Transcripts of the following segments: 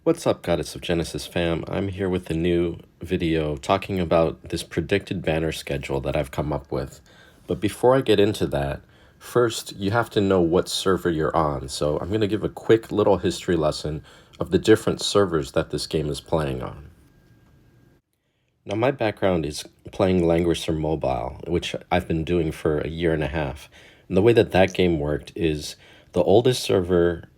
What's up, Goddess of Genesis fam? I'm here with a new video talking about this predicted banner schedule that I've come up with. But before I get into that, first you have to know what server you're on. So I'm going to give a quick little history lesson of the different servers that this game is playing on. Now, my background is playing Langrisser Mobile, which I've been doing for a year and a half. And the way that that game worked is the oldest server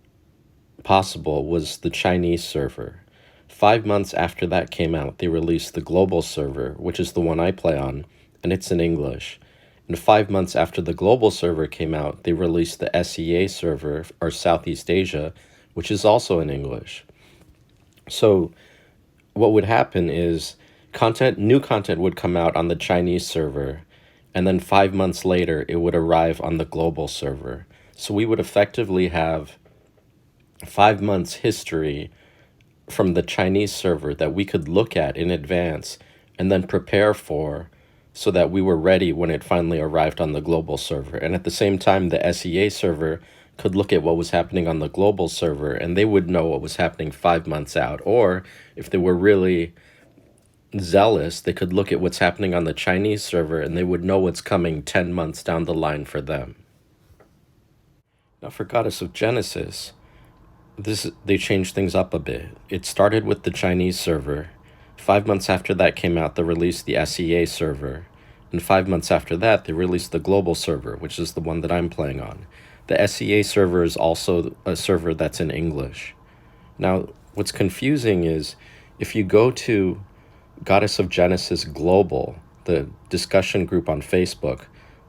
possible was the Chinese server. 5 months after that came out, they released the global server, which is the one I play on, and it's in English. And 5 months after the global server came out, they released the SEA server, or Southeast Asia, which is also in English. So what would happen is new content would come out on the Chinese server, and then 5 months later, it would arrive on the global server. So we would effectively have 5 months history from the Chinese server that we could look at in advance and then prepare for so that we were ready when it finally arrived on the global server. And at the same time, the SEA server could look at what was happening on the global server and they would know what was happening 5 months out. Or if they were really zealous, they could look at what's happening on the Chinese server and they would know what's coming 10 months down the line for them. Now, for Goddess of Genesis, they changed things up a bit. It started with the Chinese server. 5 months after that came out, they released the SEA server. And 5 months after that, they released the global server, which is the one that I'm playing on. The SEA server is also a server that's in English. Now, what's confusing is if you go to Goddess of Genesis Global, the discussion group on Facebook,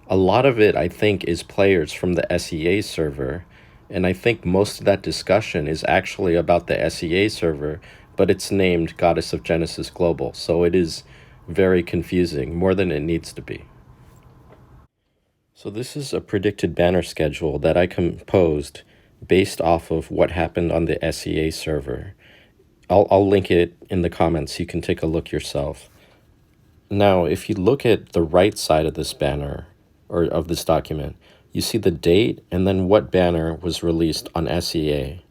a lot of it, I think, is players from the SEA server. And I think most of that discussion is actually about the SEA server, but it's named Goddess of Genesis Global. So it is very confusing, more than it needs to be. So this is a predicted banner schedule that I composed based off of what happened on the SEA server. I'll link it in the comments so you can take a look yourself. Now, if you look at the right side of this banner, or of this document, you see the date and then what banner was released on SEA.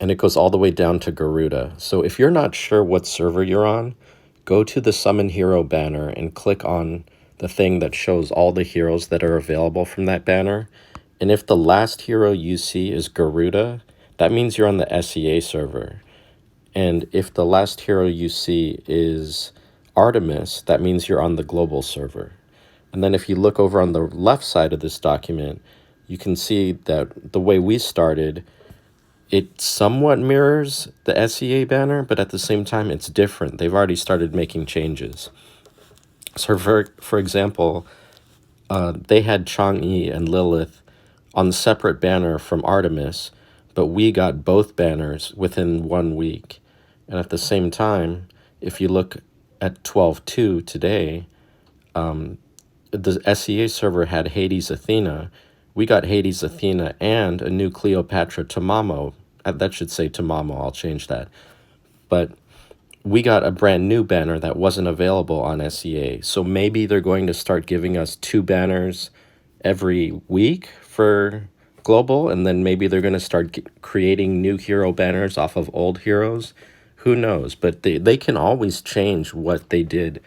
And it goes all the way down to Garuda. So if you're not sure what server you're on, go to the Summon Hero banner and click on the thing that shows all the heroes that are available from that banner. And if the last hero you see is Garuda, that means you're on the SEA server. And if the last hero you see is Artemis, that means you're on the global server. And then if you look over on the left side of this document, you can see that the way we started, it somewhat mirrors the SEA banner, but at the same time, it's different. They've already started making changes. So for example, they had Chang'e and Lilith on the separate banner from Artemis, but we got both banners within 1 week. And at the same time, if you look at 12.2 today, the SEA server had Hades Athena. We got Hades Athena and a new Cleopatra Tamamo. That should say Tamamo, I'll change that. But we got a brand new banner that wasn't available on SEA. So maybe they're going to start giving us 2 banners every week for global, and then maybe they're going to start creating new hero banners off of old heroes. Who knows? But they can always change what they did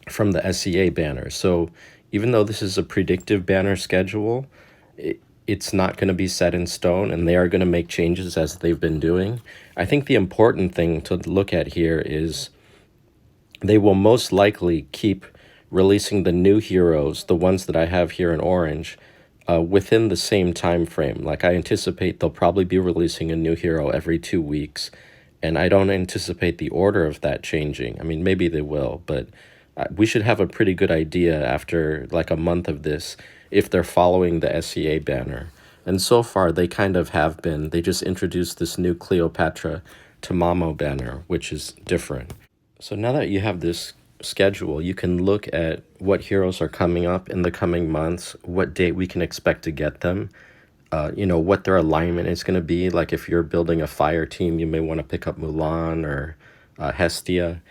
from the SEA banner. So even though this is a predictive banner schedule, it's not going to be set in stone, and they are going to make changes as they've been doing. I think the important thing to look at here is they will most likely keep releasing the new heroes, the ones that I have here in orange, within the same time frame. Like, I anticipate they'll probably be releasing a new hero every 2 weeks, and I don't anticipate the order of that changing. I mean, maybe they will, but we should have a pretty good idea after like a month of this if they're following the SEA banner. And so far, they kind of have been. They just introduced this new Cleopatra Tamamo banner, which is different. So now that you have this schedule, you can look at what heroes are coming up in the coming months, what date we can expect to get them, what their alignment is going to be. Like if you're building a fire team, you may want to pick up Mulan or Hestia.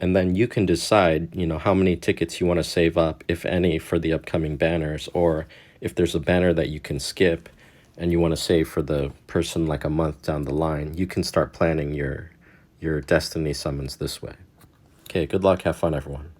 And then you can decide, how many tickets you want to save up, if any, for the upcoming banners, or if there's a banner that you can skip and you want to save for the person like a month down the line, you can start planning your destiny summons this way. Okay, good luck. Have fun, everyone.